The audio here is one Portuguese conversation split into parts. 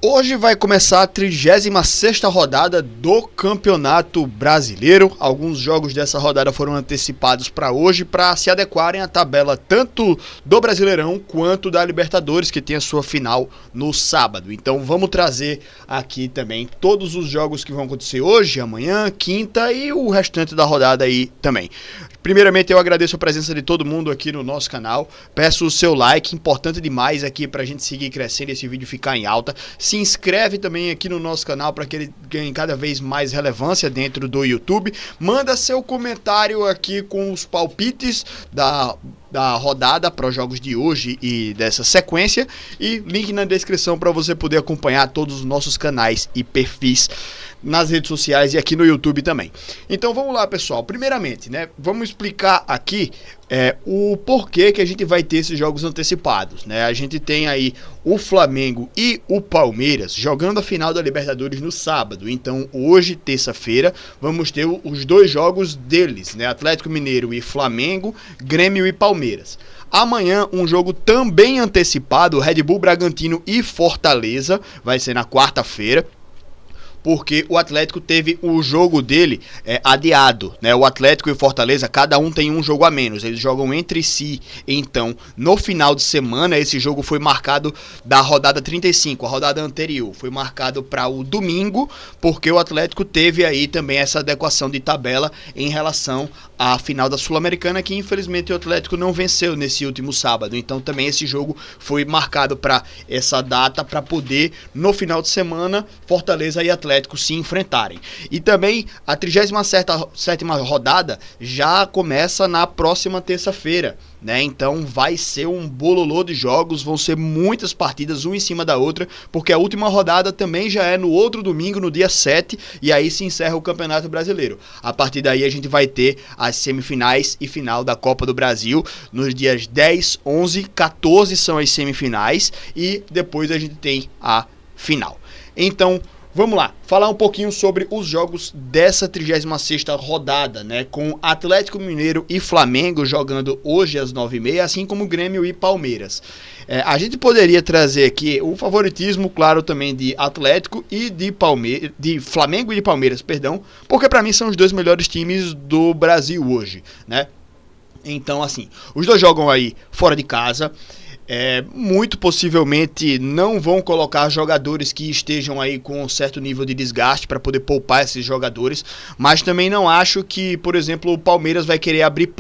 Hoje vai começar a 36ª rodada do Campeonato Brasileiro. Alguns jogos dessa rodada foram antecipados para hoje para se adequarem à tabela tanto do Brasileirão quanto da Libertadores, que tem a sua final no sábado. Então vamos trazer aqui também todos os jogos que vão acontecer hoje, amanhã, quinta e o restante da rodada aí também. Primeiramente eu agradeço a presença de todo mundo aqui no nosso canal. Peço o seu like, importante demais aqui para a gente seguir crescendo e esse vídeo ficar em alta. Se inscreve também aqui no nosso canal para que ele ganhe cada vez mais relevância dentro do YouTube. Manda seu comentário aqui com os palpites da rodada para os jogos de hoje e dessa sequência. E link na descrição para você poder acompanhar todos os nossos canais e perfis nas redes sociais e aqui no YouTube também. Então vamos lá, pessoal. Primeiramente, né, vamos explicar aqui o porquê que a gente vai ter esses jogos antecipados, né? A gente tem aí o Flamengo e o Palmeiras jogando a final da Libertadores no sábado. Então hoje, terça-feira, vamos ter os dois jogos deles, né? Atlético Mineiro e Flamengo, Grêmio e Palmeiras. Amanhã, um jogo também antecipado, Red Bull Bragantino e Fortaleza, vai ser na quarta-feira, porque o Atlético teve o jogo dele adiado, né? O Atlético e o Fortaleza, cada um tem um jogo a menos, eles jogam entre si. Então, no final de semana, esse jogo foi marcado da rodada 35, a rodada anterior, foi marcado para o domingo, porque o Atlético teve aí também essa adequação de tabela em relação à final da Sul-Americana, que infelizmente o Atlético não venceu nesse último sábado. Então também esse jogo foi marcado para essa data, para poder, no final de semana, Fortaleza e Atlético se enfrentarem. E também a 37ª rodada já começa na próxima terça-feira, né? Então vai ser um bololô de jogos, vão ser muitas partidas, uma em cima da outra, porque a última rodada também já é no outro domingo, no dia 7, e aí se encerra o Campeonato Brasileiro. A partir daí a gente vai ter as semifinais e final da Copa do Brasil, nos dias 10, 11, 14 são as semifinais, e depois a gente tem a final. Então, vamos lá, falar um pouquinho sobre os jogos dessa 36ª rodada, né? Com Atlético Mineiro e Flamengo jogando hoje às 9h30, assim como Grêmio e Palmeiras. A gente poderia trazer aqui o favoritismo, claro, também de Atlético e de Flamengo e de Palmeiras, perdão, porque para mim são os dois melhores times do Brasil hoje, né? Então, assim, os dois jogam aí fora de casa. Muito possivelmente não vão colocar jogadores que estejam aí com um certo nível de desgaste para poder poupar esses jogadores, mas também não acho que, por exemplo, o Palmeiras vai querer abrir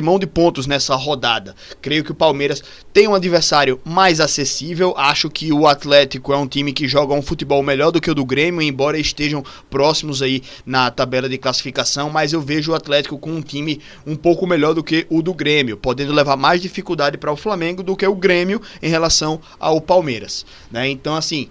mão de pontos nessa rodada. Creio que o Palmeiras tem um adversário mais acessível, acho que o Atlético é um time que joga um futebol melhor do que o do Grêmio, embora estejam próximos aí na tabela de classificação, mas eu vejo o Atlético com um time um pouco melhor do que o do Grêmio, podendo levar mais dificuldade para o Flamengo do que o Grêmio em relação ao Palmeiras, né? Então, assim,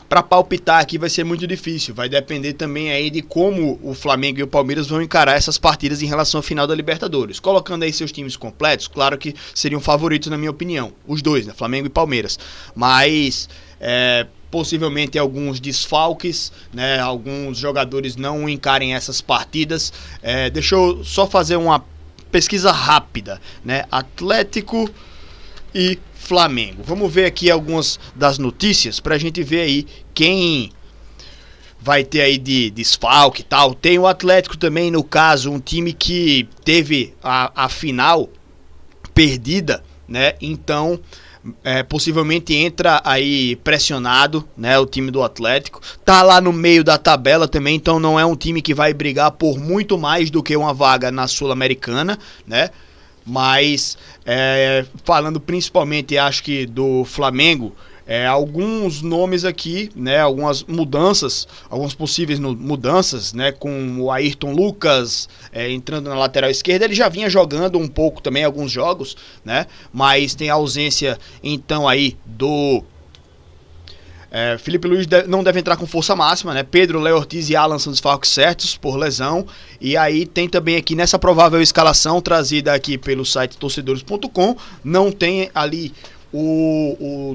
para palpitar aqui vai ser muito difícil, vai depender também aí de como o Flamengo e o Palmeiras vão encarar essas partidas em relação à final da Libertadores. Colocando aí seus times completos, claro que seriam favoritos na minha opinião, os dois, né? Flamengo e Palmeiras, mas possivelmente alguns desfalques, né? Alguns jogadores não encarem essas partidas. Deixa eu só fazer uma pesquisa rápida, né? Atlético e Flamengo. Vamos ver aqui algumas das notícias pra gente ver aí quem vai ter aí de desfalque e tal. Tem o Atlético também, no caso, um time que teve a final perdida, né? Então, possivelmente entra aí pressionado, né? O time do Atlético tá lá no meio da tabela também, então não é um time que vai brigar por muito mais do que uma vaga na Sul-Americana, né? Mas falando principalmente, acho que do Flamengo, alguns nomes aqui, né, algumas mudanças, algumas possíveis mudanças, né, com o Ayrton Lucas entrando na lateral esquerda. Ele já vinha jogando um pouco também alguns jogos, né, mas tem a ausência então aí do Felipe Luiz não deve entrar com força máxima, né? Pedro, Léo Ortiz e Alan são desfalques certos por lesão. E aí tem também aqui nessa provável escalação trazida aqui pelo site torcedores.com, não tem ali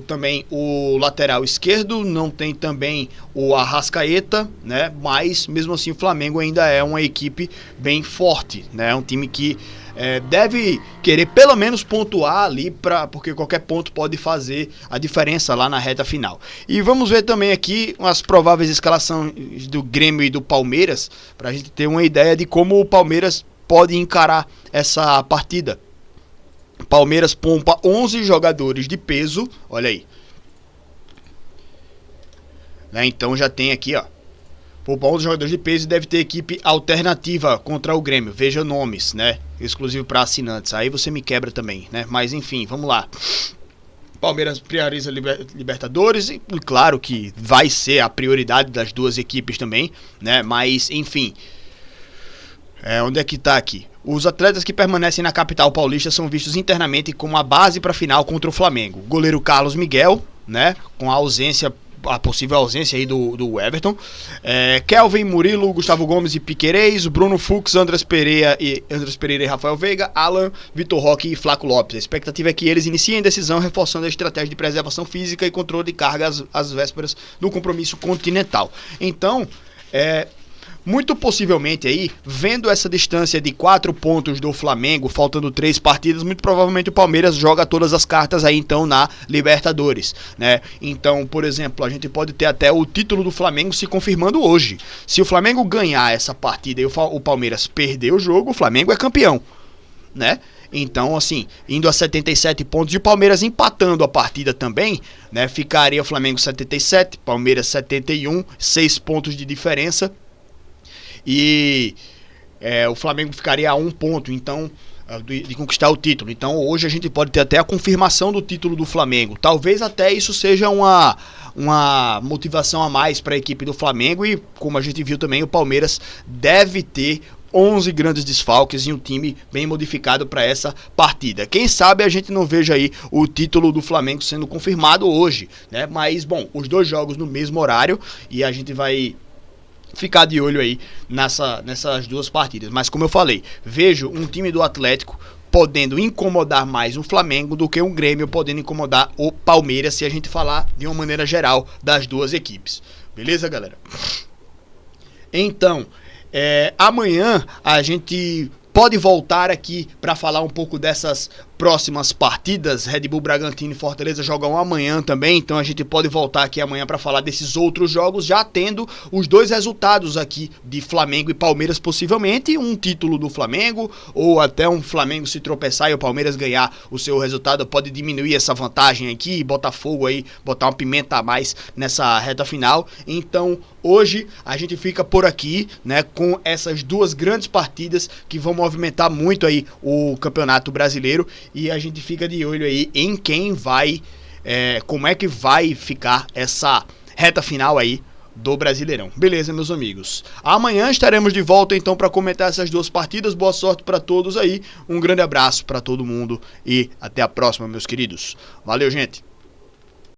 também o lateral esquerdo, não tem também o Arrascaeta, né? Mas mesmo assim o Flamengo ainda é uma equipe bem forte, né? É um time que deve querer pelo menos pontuar ali, porque qualquer ponto pode fazer a diferença lá na reta final. E vamos ver também aqui as prováveis escalações do Grêmio e do Palmeiras, para a gente ter uma ideia de como o Palmeiras pode encarar essa partida. Palmeiras pompa 11 jogadores de peso, olha aí. Então já tem aqui, ó, poupa 11 jogadores de peso e deve ter equipe alternativa contra o Grêmio. Veja nomes, né? Exclusivo para assinantes. Aí você me quebra também, né? Mas enfim, vamos lá. Palmeiras prioriza Libertadores e claro que vai ser a prioridade das duas equipes também, né? Mas enfim, onde é que tá aqui? Os atletas que permanecem na capital paulista são vistos internamente como a base para a final contra o Flamengo. O goleiro Carlos Miguel, né? Com a possível ausência aí do Everton, Kelvin, Murilo, Gustavo Gomes e Piquerez, Bruno Fux, Andrés Pereira e Rafael Veiga, Alan, Vitor Roque e Flaco Lopes. A expectativa é que eles iniciem a decisão reforçando a estratégia de preservação física e controle de carga às vésperas do compromisso continental. Então, muito possivelmente aí, vendo essa distância de 4 pontos do Flamengo, faltando 3 partidas, muito provavelmente o Palmeiras joga todas as cartas aí então na Libertadores, né? Então, por exemplo, a gente pode ter até o título do Flamengo se confirmando hoje. Se o Flamengo ganhar essa partida e o Palmeiras perder o jogo, o Flamengo é campeão, né? Então, assim, indo a 77 pontos e o Palmeiras empatando a partida também, né? Ficaria o Flamengo 77, Palmeiras 71, 6 pontos de diferença. E o Flamengo ficaria a 1 ponto, então, de conquistar o título. Então hoje a gente pode ter até a confirmação do título do Flamengo. Talvez até isso seja uma motivação a mais para a equipe do Flamengo. E como a gente viu também, o Palmeiras deve ter 11 grandes desfalques e um time bem modificado para essa partida. Quem sabe a gente não veja aí o título do Flamengo sendo confirmado hoje, né? Mas, bom, os 2 jogos no mesmo horário e a gente vai ficar de olho aí nessas 2 partidas. Mas como eu falei, vejo um time do Atlético podendo incomodar mais o Flamengo do que um Grêmio podendo incomodar o Palmeiras, se a gente falar de uma maneira geral das 2 equipes. Beleza, galera? Então, amanhã a gente pode voltar aqui para falar um pouco dessas próximas partidas. Red Bull Bragantino e Fortaleza jogam amanhã também, então a gente pode voltar aqui amanhã para falar desses outros jogos, já tendo os 2 resultados aqui de Flamengo e Palmeiras, possivelmente um título do Flamengo, ou até um Flamengo se tropeçar e o Palmeiras ganhar o seu resultado, pode diminuir essa vantagem aqui, Botafogo aí, botar uma pimenta a mais nessa reta final. Então hoje a gente fica por aqui, né, com essas 2 grandes partidas que vão movimentar muito aí o Campeonato Brasileiro. E a gente fica de olho aí em quem vai, como é que vai ficar essa reta final aí do Brasileirão. Beleza, meus amigos? Amanhã estaremos de volta então para comentar essas 2 partidas. Boa sorte para todos aí. Um grande abraço para todo mundo e até a próxima, meus queridos. Valeu, gente!